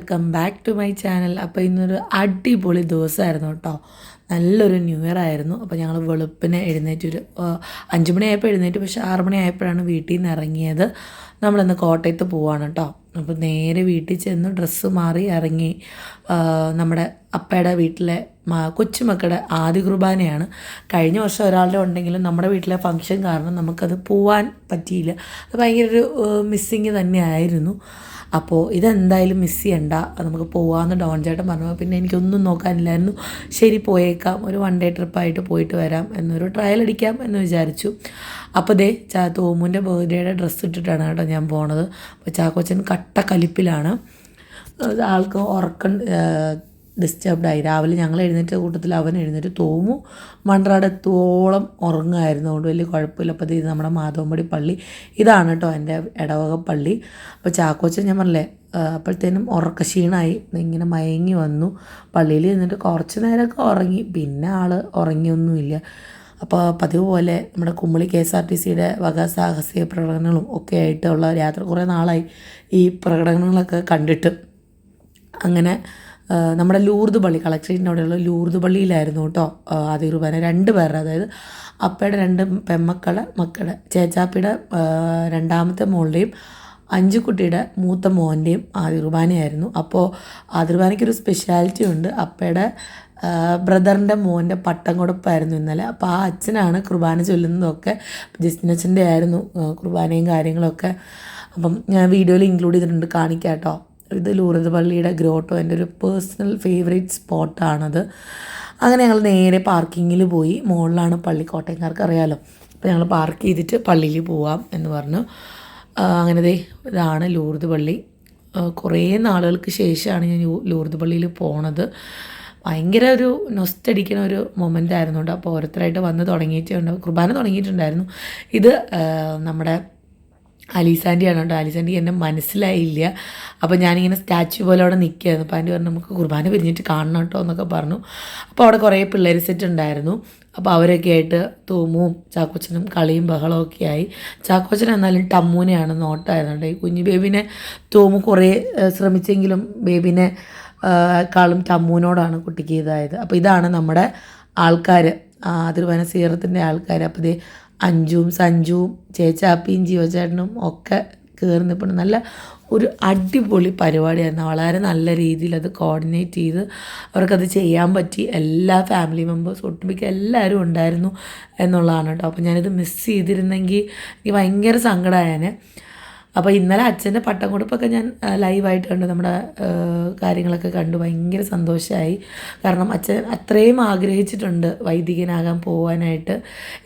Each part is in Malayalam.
Welcome back to my channel. അപ്പോൾ ഇന്നൊരു അടിപൊളി ദിവസമായിരുന്നു കേട്ടോ. നല്ലൊരു ന്യൂ ഇയർ ആയിരുന്നു. അപ്പോൾ ഞങ്ങൾ വെളുപ്പിനെ എഴുന്നേറ്റൊരു 5 മണിയായപ്പോൾ എഴുന്നേറ്റ്, പക്ഷേ 6 മണിയായപ്പോഴാണ് വീട്ടിൽ നിന്ന് ഇറങ്ങിയത്. നമ്മളിന്ന് കോട്ടയത്ത് പോവാണ് കേട്ടോ. അപ്പോൾ നേരെ വീട്ടിൽ ചെന്ന് ഡ്രസ്സ് മാറി ഇറങ്ങി. നമ്മുടെ അപ്പയുടെ വീട്ടിലെ കൊച്ചുമക്കളുടെ ആദ്യ കുർബാനയാണ്. കഴിഞ്ഞ വർഷം ഒരാളുടെ ഉണ്ടെങ്കിലും നമ്മുടെ വീട്ടിലെ ഫംഗ്ഷൻ കാരണം നമുക്കത് പോവാൻ പറ്റിയില്ല. അത് ഭയങ്കര ഒരു മിസ്സിങ് തന്നെയായിരുന്നു. അപ്പോൾ ഇതെന്തായാലും മിസ് ചെയ്യണ്ട, നമുക്ക് പോകാമെന്ന് ഡോൺ ചേട്ടൻ പറഞ്ഞു. പിന്നെ എനിക്കൊന്നും നോക്കാനില്ലായിരുന്നു. ശരി പോയേക്കാം, ഒരു 1 ഡേ ട്രിപ്പായിട്ട് പോയിട്ട് വരാം എന്നൊരു ട്രയൽ അടിക്കാം എന്ന് വിചാരിച്ചു. അപ്പോൾ ദേ തോമുൻ്റെ ബർത്ത്ഡേയുടെ ഡ്രസ്സ് ഇട്ടിട്ടാണ് കേട്ടോ ഞാൻ പോണത്. അപ്പോൾ ചാക്കോച്ചൻ കട്ട കലിപ്പിലാണ്. ആൾക്ക് ഉറക്കം ഡിസ്റ്റർബ്ഡായി. രാവിലെ ഞങ്ങൾ എഴുന്നേറ്റ കൂട്ടത്തിൽ അവൻ എഴുന്നേറ്റ് തോമു മൺറാടെത്തോളം ഉറങ്ങുമായിരുന്നു. അതുകൊണ്ട് വലിയ കുഴപ്പമില്ല. അപ്പോൾ ഇത് നമ്മുടെ മാധവമ്പടി പള്ളി, ഇതാണ് കേട്ടോ എൻ്റെ ഇടവക പള്ളി. അപ്പോൾ ചാക്കോച്ചൻ ഞാൻ പറഞ്ഞില്ലേ, അപ്പോഴത്തേനും ഉറക്ക ക്ഷീണമായി, ഇങ്ങനെ മയങ്ങി വന്നു. പള്ളിയിൽ ഇരുന്നിട്ട് കുറച്ച് നേരമൊക്കെ ഉറങ്ങി, പിന്നെ ആൾ ഉറങ്ങിയൊന്നുമില്ല. അപ്പോൾ പതിവ് പോലെ നമ്മുടെ കുമ്മളി KSRTCയുടെ വക സാഹസിക പ്രകടനങ്ങളും ഒക്കെ ആയിട്ടുള്ള യാത്ര. കുറേ നാളായി ഈ പ്രകടനങ്ങളൊക്കെ കണ്ടിട്ട്. അങ്ങനെ നമ്മുടെ ലൂർദ് പള്ളി, കളക്ട്രേറ്റിൻ്റെ അവിടെയുള്ള ലൂർദ് പള്ളിയിലായിരുന്നു കേട്ടോ ആദ്യ കുർബാന. 2 പേരുടെ, അതായത് അപ്പയുടെ 2 മക്കളുടെ ചേച്ചാപ്പിയുടെ 2ാമത്തെ മോളുടെയും 5 കുട്ടിയുടെ മൂത്ത മോൻ്റെയും ആദ്യ കുർബാനയായിരുന്നു. അപ്പോൾ ആദ്യ കുർബാനയ്ക്കൊരു സ്പെഷ്യാലിറ്റി ഉണ്ട്. അപ്പയുടെ ബ്രദറിൻ്റെ മോൻ്റെ പട്ടം കൊടുപ്പായിരുന്നു ഇന്നലെ. അപ്പോൾ ആ അച്ഛനാണ് കുർബാന ചൊല്ലുന്നതൊക്കെ. ജസ്റ്റിനച്ഛൻ്റെ ആയിരുന്നു കുർബാനയും കാര്യങ്ങളൊക്കെ. അപ്പം ഞാൻ വീഡിയോയിൽ ഇൻക്ലൂഡ് ചെയ്തിട്ടുണ്ട്, കാണിക്കാം കേട്ടോ. ഇത് ലൂർദ് പള്ളിയുടെ ഗ്രോട്ടോ, എൻ്റെ ഒരു പേഴ്സണൽ ഫേവറേറ്റ് സ്പോട്ടാണത്. അങ്ങനെ ഞങ്ങൾ നേരെ പാർക്കിങ്ങിൽ പോയി. മുകളിലാണ് പള്ളി, കോട്ടയംകാർക്ക് അറിയാമല്ലോ. അപ്പോൾ ഞങ്ങൾ പാർക്ക് ചെയ്തിട്ട് പള്ളിയിൽ പോവാം എന്ന് പറഞ്ഞു. അങ്ങനെ ഇതാണ് ലൂർദ് പള്ളി. കുറേ നാളുകൾക്ക് ശേഷമാണ് ഞാൻ ലൂർദ് പള്ളിയിൽ പോണത്. ഭയങ്കര ഒരു നൊസ്റ്റടിക്കുന്ന ഒരു മൊമെൻ്റ് ആയിരുന്നു കേട്ടോ. അപ്പോൾ ഓരോരുത്തരായിട്ട് വന്ന് തുടങ്ങിയിട്ടുണ്ട്, കുർബാന തുടങ്ങിയിട്ടുണ്ടായിരുന്നു. ഇത് നമ്മുടെ അലീസാൻ്റിയാണ് കേട്ടോ. അലീസാൻ്റി എന്നെ മനസ്സിലായില്ല. അപ്പോൾ ഞാനിങ്ങനെ സ്റ്റാച്യു പോലെ അവിടെ നിൽക്കുകയായിരുന്നു. അപ്പോൾ ആൻറ്റി പറഞ്ഞു നമുക്ക് കുർബാന പിരിഞ്ഞിട്ട് കാണണം കേട്ടോ എന്നൊക്കെ പറഞ്ഞു. അപ്പോൾ അവിടെ കുറേ പിള്ളേർ സെറ്റ് ഉണ്ടായിരുന്നു. അപ്പോൾ അവരൊക്കെ ആയിട്ട് തോമുവും ചാക്കോച്ചനും കളിയും ബഹളമൊക്കെ ആയി. ചാക്കോച്ചൻ എന്നാലും ടമ്മൂനെയാണ് നോട്ടായിരുന്നു കേട്ടോ. ഈ കുഞ്ഞു ബേബിനെ തോമു കുറേ ശ്രമിച്ചെങ്കിലും ബേബിനെ ക്കാളും ടമ്മൂനോടാണ് കുട്ടിക്ക് ഇതായത്. അപ്പോൾ ഇതാണ് നമ്മുടെ ആൾക്കാർ, അതിർവന സീറത്തിൻ്റെ ആൾക്കാർ. അപ്പോൾ ഇത് അഞ്ചും സഞ്ജുവും ചേച്ചാപ്പിയും ജീവചേട്ടനും ഒക്കെ കയറി നിൽപ്പുണ്ട്. നല്ല ഒരു അടിപൊളി പരിപാടിയായിരുന്നു. വളരെ നല്ല രീതിയിൽ അത് കോർഡിനേറ്റ് ചെയ്ത് അവർക്കത് ചെയ്യാൻ പറ്റി. എല്ലാ ഫാമിലി മെമ്പേഴ്സ് ഒട്ടുമിക്ക എല്ലാവരും ഉണ്ടായിരുന്നു എന്നുള്ളതാണ് കേട്ടോ. അപ്പോൾ ഞാനിത് മിസ് ചെയ്തിരുന്നെങ്കിൽ എനിക്ക് ഭയങ്കര സങ്കടമായേനെ. അപ്പോൾ ഇന്നലെ അച്ഛൻ്റെ പട്ടം കൊടുപ്പൊക്കെ ഞാൻ ലൈവായിട്ട് കണ്ടു, നമ്മുടെ കാര്യങ്ങളൊക്കെ കണ്ടു. ഭയങ്കര സന്തോഷമായി. കാരണം അച്ഛൻ അത്രയും ആഗ്രഹിച്ചിട്ടുണ്ട് വൈദികനാകാൻ പോകാനായിട്ട്.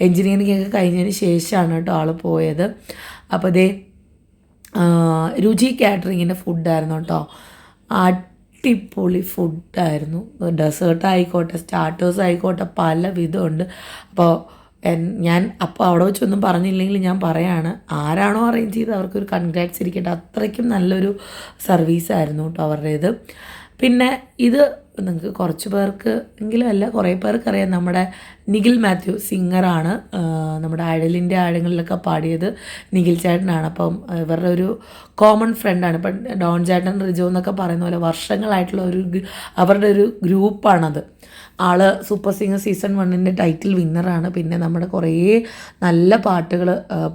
എൻജിനീയറിംഗ് ഒക്കെ കഴിഞ്ഞതിന് ശേഷമാണ് കേട്ടോ ആൾ പോയത്. അപ്പോൾ രുചി കാറ്ററിങ്ങിൻ്റെ ഫുഡായിരുന്നു കേട്ടോ. അടിപൊളി ഫുഡായിരുന്നു. ഡെസേർട്ട് ആയിക്കോട്ടെ, സ്റ്റാർട്ടേഴ്സ് ആയിക്കോട്ടെ, പല വിധമുണ്ട്. അപ്പോൾ ഞാൻ അപ്പോൾ അവിടെ വെച്ചൊന്നും പറഞ്ഞില്ലെങ്കിൽ ഞാൻ പറയാണ്, ആരാണോ അറേഞ്ച് ചെയ്ത് അവർക്കൊരു കൺഗ്രാറ്റ്സ് ഇരിക്കട്ടെ. അത്രയ്ക്കും നല്ലൊരു സർവീസായിരുന്നു കേട്ടോ അവരുടേത്. പിന്നെ ഇത് നിങ്ങൾക്ക് കുറച്ച് പേർക്ക് എങ്കിലും അല്ല, കുറേ പേർക്കറിയാം, നമ്മുടെ നിഖിൽ മാത്യു സിംഗറാണ്. നമ്മുടെ ആഴലിൻ്റെ ആഴങ്ങളിലൊക്കെ പാടിയത് നിഖിൽ ചേട്ടനാണ്. അപ്പം ഇവരുടെ ഒരു കോമൺ ഫ്രണ്ടാണ്. ഇപ്പം ഡോൺ ചേട്ടൻ, റിജോ എന്നൊക്കെ പറയുന്ന പോലെ വർഷങ്ങളായിട്ടുള്ള അവരുടെ ഒരു ഗ്രൂപ്പാണത്. ആൾ സൂപ്പർ സിംഗർ സീസൺ 1ൻ്റെ ടൈറ്റിൽ വിന്നറാണ്. പിന്നെ നമ്മുടെ കുറേ നല്ല പാട്ടുകൾ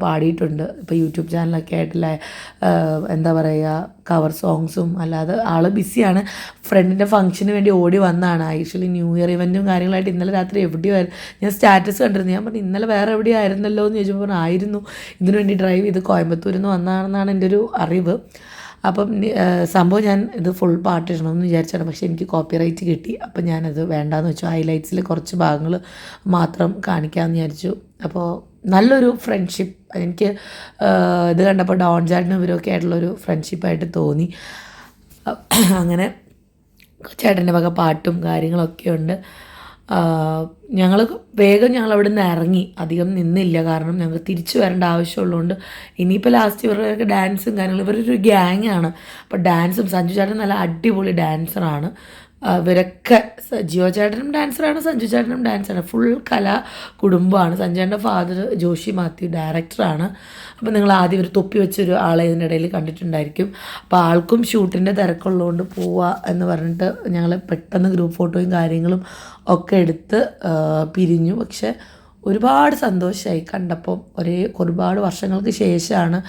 പാടിയിട്ടുണ്ട്. ഇപ്പോൾ യൂട്യൂബ് ചാനലൊക്കെ ആയിട്ടുള്ള എന്താ പറയുക, കവർ സോങ്സും. അല്ലാതെ ആൾ ബിസിയാണ്. ഫ്രണ്ടിൻ്റെ ഫംഗ്ഷന് വേണ്ടി ഓടി വന്നതാണ്. ആക്ച്വലി ന്യൂ ഇയർ ഇവൻറ്റും കാര്യങ്ങളായിട്ട് ഇന്നലെ രാത്രി എവിടെയോ ഞാൻ സ്റ്റാറ്റസ് കണ്ടിരുന്നു. ഞാൻ പറഞ്ഞു ഇന്നലെ വേറെ എവിടെയോ ആയിരുന്നല്ലോ എന്ന് ചോദിച്ചപ്പോൾ ആയിരുന്നു, ഇതിനു വേണ്ടി ഡ്രൈവ് ചെയ്ത് കോയമ്പത്തൂരിൽ നിന്ന് വന്നതാണെന്നാണ് എൻ്റെ ഒരു അറിവ്. അപ്പം സംഭവം ഞാൻ ഇത് ഫുൾ പാട്ട് ഇടണമെന്ന് വിചാരിച്ചാണ്, പക്ഷേ എനിക്ക് കോപ്പിറൈറ്റ് കിട്ടി. അപ്പം ഞാനത് വേണ്ടാന്ന് വെച്ചു. ഹൈലൈറ്റ്സിൽ കുറച്ച് ഭാഗങ്ങൾ മാത്രം കാണിക്കാമെന്ന് വിചാരിച്ചു. അപ്പോൾ നല്ലൊരു ഫ്രണ്ട്ഷിപ്പ് എനിക്ക് ഇത് കണ്ടപ്പോൾ ഡോൺ ചേട്ടനും ഇവരൊക്കെ ആയിട്ടുള്ളൊരു ഫ്രണ്ട്ഷിപ്പായിട്ട് തോന്നി. അങ്ങനെ ചേട്ടൻ്റെ വക പാട്ടും കാര്യങ്ങളൊക്കെ ഉണ്ട്. ഞങ്ങൾ അവിടെ നിന്ന് ഇറങ്ങി, അധികം നിന്നില്ല. കാരണം ഞങ്ങൾക്ക് തിരിച്ചു വരേണ്ട ആവശ്യമുള്ളതുകൊണ്ട്. ഇനിയിപ്പോൾ ലാസ്റ്റ് ഇവരുടെയൊക്കെ ഡാൻസും കാര്യങ്ങളും, ഇവരൊരു ഗ്യാങ്ങാണ്. അപ്പോൾ ഡാൻസും, സഞ്ജു ചേട്ടൻ നല്ല അടിപൊളി ഡാൻസറാണ്. ഇവരൊക്കെ ജിയോ ചേട്ടനും ഡാൻസറാണ്, സഞ്ജു ചേട്ടനും ഡാൻസറാണ്, ഫുൾ കലാ കുടുംബമാണ്. സഞ്ജുവിൻ്റെ ഫാദർ ജോഷി മാത്യു ഡയറക്ടറാണ്. അപ്പോൾ നിങ്ങൾ ആദ്യം ഒരു തൊപ്പി വെച്ചൊരു ആളെ ഇതിനിടയിൽ കണ്ടിട്ടുണ്ടായിരിക്കും. അപ്പോൾ ആൾക്കും ഷൂട്ടിൻ്റെ തിരക്കുള്ളതുകൊണ്ട് പോവുക എന്ന് പറഞ്ഞിട്ട് ഞങ്ങൾ പെട്ടെന്ന് ഗ്രൂപ്പ് ഫോട്ടോയും കാര്യങ്ങളും ഒക്കെ എടുത്ത് പിരിഞ്ഞു. പക്ഷേ ഒരുപാട് സന്തോഷമായി കണ്ടപ്പോൾ. ഒരുപാട് വർഷങ്ങൾക്ക് ശേഷമാണ്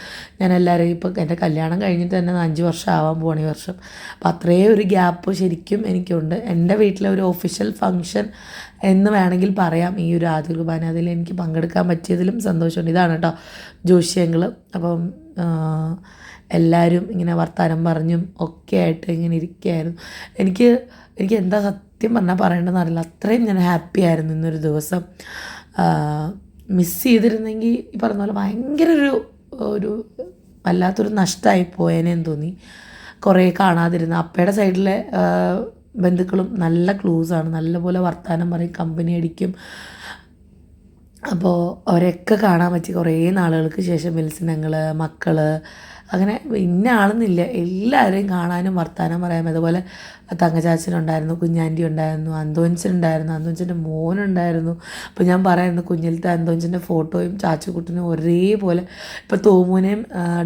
ഞാൻ എല്ലാവരെയും, ഇപ്പോൾ എൻ്റെ കല്യാണം കഴിഞ്ഞിട്ട് തന്നെ 5 വർഷം ആവാൻ പോവാണ് ഈ വർഷം. അപ്പോൾ അത്രയും ഒരു ഗ്യാപ്പ് ശരിക്കും എനിക്കുണ്ട്. എൻ്റെ വീട്ടിലെ ഒരു ഒഫീഷ്യൽ ഫങ്ഷൻ എന്ന് വേണമെങ്കിൽ പറയാം ഈ ഒരു ആദ്യ കുർബാന. അതിൽ എനിക്ക് പങ്കെടുക്കാൻ പറ്റിയതിലും സന്തോഷമുണ്ട്. ഇതാണ് കേട്ടോ ജോഷിയങ്ങൾ. അപ്പം എല്ലാവരും ഇങ്ങനെ വർത്താനം പറഞ്ഞും ഒക്കെ ആയിട്ട് ഇങ്ങനെ ഇരിക്കുകയായിരുന്നു. എനിക്ക് എന്താ സത്യം പറഞ്ഞാൽ പറയേണ്ടതെന്ന് അറിയില്ല, അത്രയും ഞാൻ ഹാപ്പി ആയിരുന്നു ഇന്നൊരു ദിവസം. മിസ് ചെയ്തിരുന്നെങ്കിൽ ഈ പറഞ്ഞ പോലെ ഭയങ്കര ഒരു വല്ലാത്തൊരു നഷ്ടമായി പോയേനേന്ന് തോന്നി. കുറേ കാണാതിരുന്ന അപ്പയുടെ സൈഡിലെ ബന്ധുക്കളും നല്ല ക്ലോസാണ്, നല്ലപോലെ വർത്തമാനം പറയും, കമ്പനി അടിക്കും. അപ്പോൾ അവരെയൊക്കെ കാണാൻ പറ്റി കുറേ നാളുകൾക്ക് ശേഷം. വിൽസനങ്ങൾ, മക്കൾ, അങ്ങനെ ഇന്ന ആളെന്നില്ല, എല്ലാവരെയും കാണാനും വർത്തമാനം പറയാം. അതുപോലെ തങ്കച്ചാച്ചനുണ്ടായിരുന്നു, കുഞ്ഞാൻറ്റി ഉണ്ടായിരുന്നു, അന്തോഞ്ചനുണ്ടായിരുന്നു, അന്തോഞ്ചൻ്റെ മോനുണ്ടായിരുന്നു. അപ്പോൾ ഞാൻ പറയുന്നു കുഞ്ഞിലത്തെ അന്തോഞ്ചൻ്റെ ഫോട്ടോയും ചാച്ചുക്കുട്ടനും ഒരേപോലെ, ഇപ്പോൾ തോമുനെയും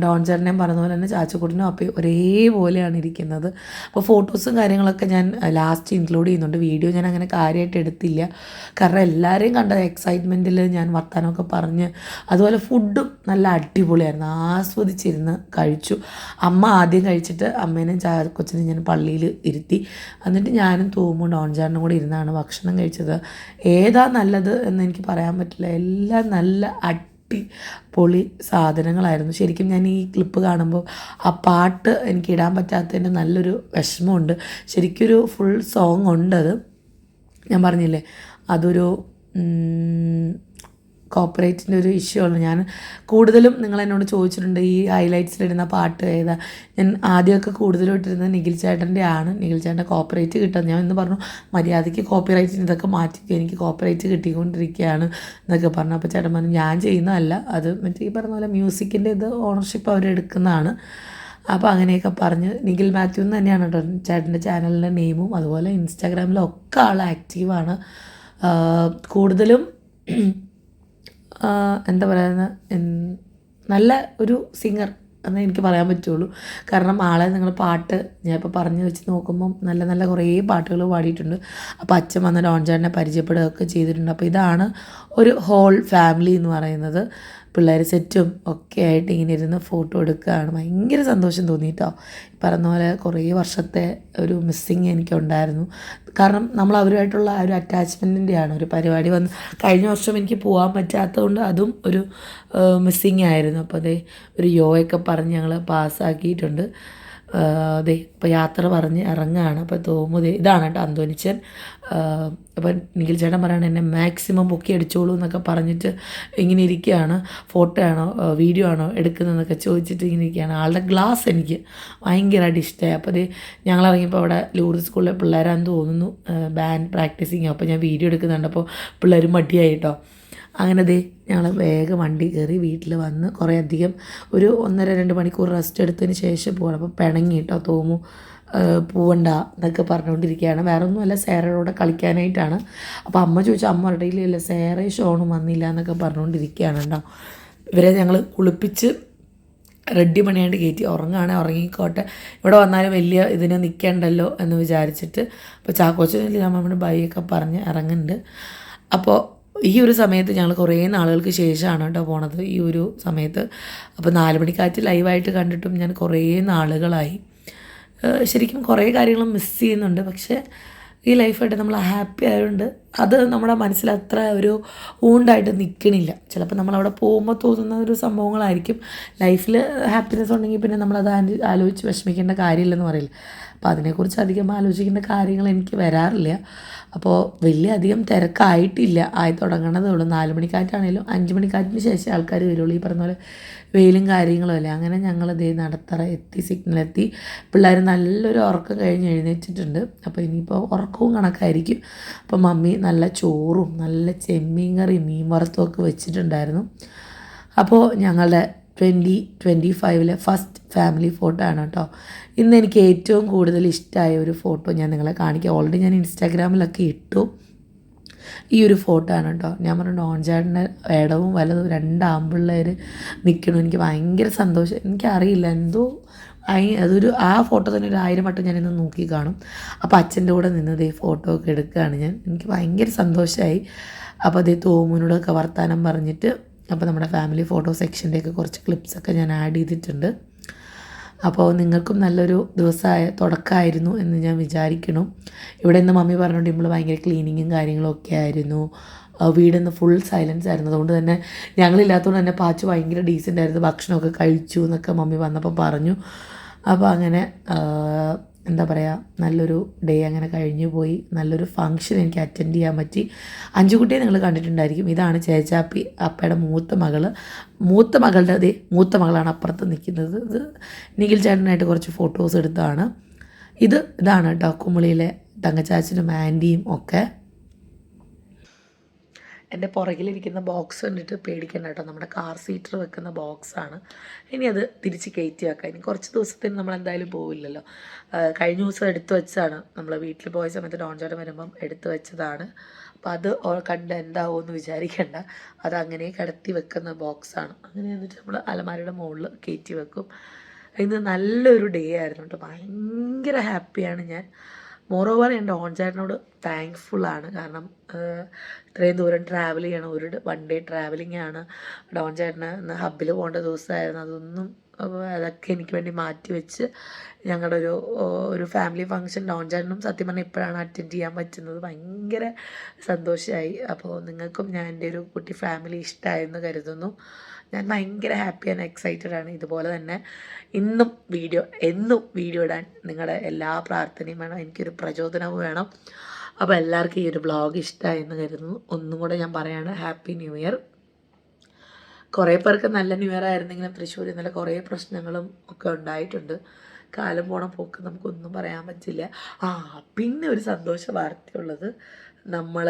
ഡോൺചേട്ടനെയും പറഞ്ഞ പോലെ തന്നെ ചാച്ചുക്കുട്ടനും അപ്പം ഒരേപോലെയാണ് ഇരിക്കുന്നത്. അപ്പോൾ ഫോട്ടോസും കാര്യങ്ങളൊക്കെ ഞാൻ ലാസ്റ്റ് ഇൻക്ലൂഡ് ചെയ്യുന്നുണ്ട്. വീഡിയോ ഞാൻ അങ്ങനെ കാര്യമായിട്ട് എടുത്തില്ല, കാരണം എല്ലാവരെയും കണ്ട എക്സൈറ്റ്മെൻറ്റിൽ ഞാൻ വർത്തമാനമൊക്കെ പറഞ്ഞ്. അതുപോലെ ഫുഡും നല്ല അടിപൊളിയായിരുന്നു, ആസ്വദിച്ചിരുന്ന് കഴിച്ചു. അമ്മ ആദ്യം കഴിച്ചിട്ട് അമ്മേനെയും കൊച്ചിനെയും ഞാൻ പള്ളിയിൽ ഇരുത്തി. എന്നിട്ട് ഞാനും തോമും ഡോൺചാറിനും കൂടി ഇരുന്നാണ് ഭക്ഷണം കഴിച്ചത്. ഏതാ നല്ലത് എന്ന് എനിക്ക് പറയാൻ പറ്റില്ല, എല്ലാം നല്ല അടിപൊളി സാധനങ്ങളായിരുന്നു. ശരിക്കും ഞാൻ ഈ ക്ലിപ്പ് കാണുമ്പോൾ ആ പാട്ട് എനിക്ക് ഇടാൻ പറ്റാത്തതിൻ്റെ നല്ലൊരു വിഷമമുണ്ട്. ശരിക്കൊരു ഫുൾ സോങ് ഉണ്ട്. അത് ഞാൻ പറഞ്ഞില്ലേ, അതൊരു കോപ്പറേറ്റിൻ്റെ ഒരു ഇഷ്യൂ ആണ്. ഞാൻ കൂടുതലും നിങ്ങളെന്നോട് ചോദിച്ചിട്ടുണ്ട് ഈ ഹൈലൈറ്റ്സിലിടുന്ന പാട്ട് ഏതാ. ഞാൻ ആദ്യമൊക്കെ കൂടുതലും ഇട്ടിരുന്നത് നിഖിൽ ചേട്ടൻ്റെ ആണ്. നിഖിൽ ചേട്ടൻ്റെ കോപ്പറേറ്റ് കിട്ടാൻ ഞാൻ ഇന്ന് പറഞ്ഞു മര്യാദയ്ക്ക് കോപ്പിറൈറ്റിന് ഇതൊക്കെ മാറ്റിക്കുക, എനിക്ക് കോപ്പറേറ്റ് കിട്ടിക്കൊണ്ടിരിക്കുകയാണ് എന്നൊക്കെ പറഞ്ഞു. അപ്പോൾ ചേട്ടൻ പറഞ്ഞു ഞാൻ ചെയ്യുന്നതല്ല, അത് മറ്റേ ഈ പറഞ്ഞ പോലെ മ്യൂസിക്കിൻ്റെ ഇത് ഓണർഷിപ്പ് അവരെടുക്കുന്നതാണ്. അപ്പോൾ അങ്ങനെയൊക്കെ പറഞ്ഞ് നിഖിൽ മാത്യു എന്ന് തന്നെയാണ് കേട്ടോ ചേട്ടൻ്റെ ചാനലിൻ്റെ നെയിമും. അതുപോലെ ഇൻസ്റ്റാഗ്രാമിലൊക്കെ ആൾ ആക്റ്റീവാണ്. കൂടുതലും എന്താ പറയുക, നല്ല ഒരു സിംഗർ എന്നേ എനിക്ക് പറയാൻ പറ്റുള്ളൂ. കാരണം ആളെ നിങ്ങൾ പാട്ട് ഞാൻ ഇപ്പോൾ പറഞ്ഞു വെച്ച് നോക്കുമ്പം നല്ല നല്ല കുറേ പാട്ടുകൾ പാടിയിട്ടുണ്ട്. അപ്പോൾ അച്ഛൻ വന്ന് ഡോൺചാറിനെ പരിചയപ്പെടുകയൊക്കെ ചെയ്തിട്ടുണ്ട്. അപ്പോൾ ഇതാണ് ഒരു ഹോൾ ഫാമിലി എന്ന് പറയുന്നത്. പിള്ളേർ സെറ്റും ഒക്കെ ആയിട്ട് ഇങ്ങനെ ഇരുന്ന് ഫോട്ടോ എടുക്കുകയാണ്. ഭയങ്കര സന്തോഷം തോന്നി കേട്ടോ. പറഞ്ഞ പോലെ കുറേ വർഷത്തെ ഒരു മിസ്സിങ് എനിക്കുണ്ടായിരുന്നു. കാരണം നമ്മൾ അവരുമായിട്ടുള്ള ആ ഒരു അറ്റാച്ച്മെൻറ്റിൻ്റെയാണ്. ഒരു പരിപാടി വന്ന് കഴിഞ്ഞ വർഷം എനിക്ക് പോകാൻ പറ്റാത്തതുകൊണ്ട് അതും ഒരു മിസ്സിങ് ആയിരുന്നു. അപ്പോൾ അതേ ഒരു യോയൊക്കെ പറഞ്ഞ് ഞങ്ങൾ പാസ്സാക്കിയിട്ടുണ്ട്. അതെ ഇപ്പോൾ യാത്ര പറഞ്ഞ് ഇറങ്ങുകയാണ്. അപ്പോൾ തോമുദേ ഇതാണ് കേട്ടോ അന്തോനിച്ചൻ. അപ്പം നിഖിൽ ചേട്ടൻ പറയണം എന്നെ മാക്സിമം പൊക്കി അടിച്ചോളൂ എന്നൊക്കെ പറഞ്ഞിട്ട് ഇങ്ങനെ ഇരിക്കുകയാണ്. ഫോട്ടോ ആണോ വീഡിയോ ആണോ എടുക്കുന്നതെന്നൊക്കെ ചോദിച്ചിട്ട് ഇങ്ങനെ ഇരിക്കുകയാണ്. ആളുടെ ഗ്ലാസ് എനിക്ക് ഭയങ്കരമായിട്ട് ഇഷ്ടമായി. അപ്പോൾ അത് ഞങ്ങളിറങ്ങിയപ്പോൾ അവിടെ ലൂർദ് സ്കൂളിലെ പിള്ളേരാന്ന് തോന്നുന്നു ബാൻഡ് പ്രാക്ടീസിങ്. അപ്പോൾ ഞാൻ വീഡിയോ എടുക്കുന്നുണ്ട്. അപ്പോൾ പിള്ളേർ മടിയായി കേട്ടോ. അങ്ങനെ ഞങ്ങൾ വേഗം വണ്ടി കയറി വീട്ടിൽ വന്ന് കുറേ അധികം ഒരു 1.5-2 മണിക്കൂർ റെസ്റ്റ് എടുത്തതിന് ശേഷം പോകണം. അപ്പോൾ പിണങ്ങി കേട്ടോ തോമു, പോവണ്ട എന്നൊക്കെ പറഞ്ഞുകൊണ്ടിരിക്കുകയാണ്. വേറെ ഒന്നുമല്ല, സേറയുടെ കളിക്കാനായിട്ടാണ്. അപ്പോൾ അമ്മ ചോദിച്ചു, അമ്മ ഇടയിലല്ല സേറ ഷോണും വന്നില്ല എന്നൊക്കെ പറഞ്ഞുകൊണ്ടിരിക്കുകയാണ് കേട്ടോ. ഇവരെ ഞങ്ങൾ കുളിപ്പിച്ച് റെഡി പണിയാണ്ട് കയറ്റി. ഉറങ്ങുകയാണെങ്കിൽ ഉറങ്ങിക്കോട്ടെ, ഇവിടെ വന്നാലും വലിയ ഇതിന് നിൽക്കേണ്ടല്ലോ എന്ന് വിചാരിച്ചിട്ട്. അപ്പോൾ ചാക്കോച്ചനില്ല നമ്മുടെ ബൈയൊക്കെ പറഞ്ഞ് ഇറങ്ങുന്നുണ്ട്. അപ്പോൾ ഈ ഒരു സമയത്ത് ഞങ്ങൾ കുറേ നാളുകൾക്ക് ശേഷമാണ് കേട്ടോ പോണത് ഈ ഒരു സമയത്ത്. അപ്പോൾ 4 മണിക്കാറ്റ് ലൈവായിട്ട് കണ്ടിട്ടും ഞാൻ കുറേ നാളുകളായി. ശരിക്കും കുറേ കാര്യങ്ങൾ മിസ് ചെയ്യുന്നുണ്ട്. പക്ഷേ ഈ ലൈഫായിട്ട് നമ്മൾ ഹാപ്പി ആയതുകൊണ്ട് അത് നമ്മുടെ മനസ്സിൽ അത്ര ഒരു ഊണ്ടായിട്ട് നിൽക്കണില്ല. ചിലപ്പോൾ നമ്മളവിടെ പോകുമ്പോൾ തോന്നുന്ന ഒരു സംഭവങ്ങളായിരിക്കും. ലൈഫിൽ ഹാപ്പിനെസ് ഉണ്ടെങ്കിൽ പിന്നെ നമ്മളത് ആലോചിച്ച് വിഷമിക്കേണ്ട കാര്യമില്ലെന്ന് പറയില്ല. അപ്പോൾ അതിനെക്കുറിച്ച് അധികം ആലോചിക്കേണ്ട കാര്യങ്ങൾ എനിക്ക് വരാറില്ല. അപ്പോൾ വലിയ അധികം തിരക്കായിട്ടില്ല, ആയി തുടങ്ങണതേ ഉള്ളൂ. 4 മണിക്കാറ്റാണെങ്കിലും 5 മണിക്കാറ്റിന് ശേഷം ആൾക്കാർ വരുള്ളൂ. ഈ പറഞ്ഞ പോലെ വെയിലും കാര്യങ്ങളും അല്ലേ. അങ്ങനെ ഞങ്ങൾ നടത്തറ എത്തി, സിഗ്നലെത്തി. പിള്ളേർ നല്ലൊരു ഉറക്കം കഴിഞ്ഞ് എഴുന്നേറ്റിട്ടുണ്ട്. അപ്പോൾ ഇനിയിപ്പോൾ ഉറക്കവും കണക്കായിരിക്കും. അപ്പോൾ മമ്മി നല്ല ചോറും നല്ല ചെമ്മീൻ കറിയും മീൻ വറുത്തും ഒക്കെ വെച്ചിട്ടുണ്ടായിരുന്നു. അപ്പോൾ ഞങ്ങളുടെ 2025 ഫസ്റ്റ് ഫാമിലി ഫോട്ടോ ആണ് കേട്ടോ. ഇന്ന് എനിക്ക് ഏറ്റവും കൂടുതൽ ഇഷ്ടമായ ഒരു ഫോട്ടോ ഞാൻ നിങ്ങളെ കാണിക്കാം. ഓൾറെഡി ഞാൻ ഇൻസ്റ്റാഗ്രാമിലൊക്കെ ഇട്ടു. ഈ ഒരു ഫോട്ടോ ആണ് കേട്ടോ. ഞാൻ പറഞ്ഞു ഡോൺചേട്ടൻ്റെ ഇടവും വലതും 2 ആൺപിള്ളേർ നിൽക്കണം. എനിക്ക് ഭയങ്കര സന്തോഷം. എനിക്കറിയില്ല എന്തോ അതൊരു ആ ഫോട്ടോ തന്നെ ഒരു 1000 വട്ടം ഞാനിന്ന് നോക്കി കാണും. അപ്പോൾ അച്ഛൻ്റെ കൂടെ നിന്നത് ഈ ഫോട്ടോ ഒക്കെ എടുക്കുകയാണ് ഞാൻ. എനിക്ക് ഭയങ്കര സന്തോഷമായി. അപ്പോൾ അതേ തോമുനോടൊക്കെ വർത്താനം പറഞ്ഞിട്ട് അപ്പോൾ നമ്മുടെ ഫാമിലി ഫോട്ടോ സെക്ഷൻ്റെയൊക്കെ കുറച്ച് ക്ലിപ്സൊക്കെ ഞാൻ ആഡ് ചെയ്തിട്ടുണ്ട്. അപ്പോൾ നിങ്ങൾക്കും നല്ലൊരു തുടക്കമായിരുന്നു എന്ന് ഞാൻ വിചാരിക്കുന്നു. ഇവിടെ നിന്ന് മമ്മി പറഞ്ഞുകൊണ്ട് നമ്മൾ ഭയങ്കര ക്ലീനിങ്ങും കാര്യങ്ങളൊക്കെ ആയിരുന്നു. വീടിന്ന് ഫുൾ സൈലൻസ് ആയിരുന്നു. അതുകൊണ്ട് തന്നെ ഞങ്ങളില്ലാത്തതുകൊണ്ട് തന്നെ പാച്ചു ഭയങ്കര ഡീസൻ്റ് ആയിരുന്നു. ഭക്ഷണമൊക്കെ കഴിച്ചു എന്നൊക്കെ മമ്മി വന്നപ്പോൾ പറഞ്ഞു. അപ്പോൾ അങ്ങനെ എന്താ പറയുക, നല്ലൊരു ഡേ അങ്ങനെ കഴിഞ്ഞു പോയി. നല്ലൊരു ഫങ്ഷൻ എനിക്ക് അറ്റൻഡ് ചെയ്യാൻ പറ്റി. അഞ്ചുകുട്ടിയെ നിങ്ങൾ കണ്ടിട്ടുണ്ടായിരിക്കും. ഇതാണ് ചേച്ചാപ്പി, അപ്പയുടെ മൂത്ത മകളുടെ മൂത്ത മകളാണ് അപ്പുറത്ത് നിൽക്കുന്നത്. ഇത് നിഖിൽ ചേട്ടനായിട്ട് കുറച്ച് ഫോട്ടോസ് എടുത്തതാണ്. ഇതാണ് കേട്ടോ കുമളിയിലെ തങ്കച്ചാച്ചനും ആൻറ്റിയും ഒക്കെ. എൻ്റെ പുറകിലിരിക്കുന്ന ബോക്സ് കണ്ടിട്ട് പേടിക്കണ്ട കേട്ടോ. നമ്മുടെ കാർ സീറ്റർ വെക്കുന്ന ബോക്സാണ്. ഇനി അത് തിരിച്ച് കയറ്റി വെക്കാം. ഇനി കുറച്ച് ദിവസത്തിന് നമ്മളെന്തായാലും പോവില്ലല്ലോ. കഴിഞ്ഞ ദിവസം എടുത്തു വെച്ചതാണ്. നമ്മൾ വീട്ടിൽ പോയ സമയത്ത് ഡോൺചേട്ടൻ വരുമ്പം എടുത്തു വെച്ചതാണ്. അപ്പോൾ അത് കണ്ട് എന്താവുമെന്ന് വിചാരിക്കേണ്ട. അത് അങ്ങനെ കിടത്തി വെക്കുന്ന ബോക്സാണ്. അങ്ങനെ എന്നിട്ട് നമ്മൾ അലമാരയുടെ മുകളിൽ കയറ്റി വെക്കും. ഇന്ന് നല്ലൊരു ഡേ ആയിരുന്നു കേട്ടോ. ഭയങ്കര ഹാപ്പിയാണ് ഞാൻ. മോറോവർ ഞാൻ ഡോൺചേട്ടനോട് താങ്ക്ഫുള്ളാണ്. കാരണം ഇത്രയും ദൂരം ട്രാവൽ ചെയ്യണം. ഒരു 1 ഡേ ട്രാവലിംഗ് ആണ്. ഡോൺചേട്ടന് ഇന്ന് ഹബ്ബിൽ പോകേണ്ട ദിവസമായിരുന്നു. അതൊക്കെ എനിക്ക് വേണ്ടി മാറ്റി വെച്ച് ഞങ്ങളുടെ ഒരു ഫാമിലി ഫങ്ഷൻ ഡോൺചേട്ടനും സത്യം പറഞ്ഞാൽ ഇപ്പോഴാണ് അറ്റൻഡ് ചെയ്യാൻ പറ്റുന്നത്. ഭയങ്കര സന്തോഷമായി. അപ്പോൾ നിങ്ങൾക്കും ഞാൻ എൻ്റെ ഒരു കുട്ടി ഫാമിലി ഇഷ്ടമായെന്ന് കരുതുന്നു. ഞാൻ ഭയങ്കര ഹാപ്പി ആൻഡ് എക്സൈറ്റഡ് ആണ്. ഇതുപോലെ തന്നെ എന്നും വീഡിയോ ഇടാൻ നിങ്ങളുടെ എല്ലാ പ്രാർത്ഥനയും വേണം. എനിക്കൊരു പ്രചോദനവും വേണം. അപ്പോൾ എല്ലാവർക്കും ഈ ഒരു വ്ളോഗ് ഇഷ്ടമായെന്ന് കരുതുന്നു. ഒന്നും കൂടെ ഞാൻ പറയാണ്, ഹാപ്പി ന്യൂ ഇയർ. കുറേ പേർക്ക് നല്ല ന്യൂ ഇയർ ആയിരുന്നെങ്കിലും തൃശ്ശൂർ ഇന്നലെ കുറേ പ്രശ്നങ്ങളും ഒക്കെ ഉണ്ടായിട്ടുണ്ട്. കാലം പോണ പോക്ക് നമുക്കൊന്നും പറയാൻ പറ്റില്ല. പിന്നെ ഒരു സന്തോഷ വാർത്തയുള്ളത്, നമ്മൾ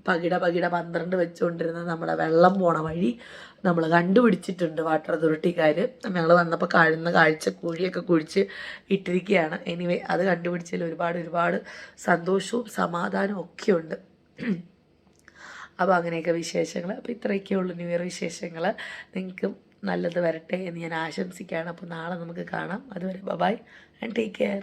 പകിട 12 വെച്ചുകൊണ്ടിരുന്ന നമ്മുടെ വെള്ളം പോണ വഴി നമ്മൾ കണ്ടുപിടിച്ചിട്ടുണ്ട് വാട്ടർ അതോറിറ്റിക്കാർ. ഞങ്ങൾ വന്നപ്പോൾ കാഴ്ച കുഴിയൊക്കെ കുഴിച്ച് ഇട്ടിരിക്കുകയാണ്. എനിവേ അത് കണ്ടുപിടിച്ചതിൽ ഒരുപാട് സന്തോഷവും സമാധാനവും ഒക്കെ ഉണ്ട്. അപ്പോൾ അങ്ങനെയൊക്കെ വിശേഷങ്ങൾ. അപ്പോൾ ഇത്രയൊക്കെയുള്ളൂ ന്യൂ ഇയർ വിശേഷങ്ങൾ. നിങ്ങൾക്കും നല്ലത് വരട്ടെ എന്ന് ഞാൻ ആശംസിക്കുകയാണ്. അപ്പോൾ നാളെ നമുക്ക് കാണാം. അതുവരെ ബൈ ആൻഡ് ടേക്ക് കെയർ.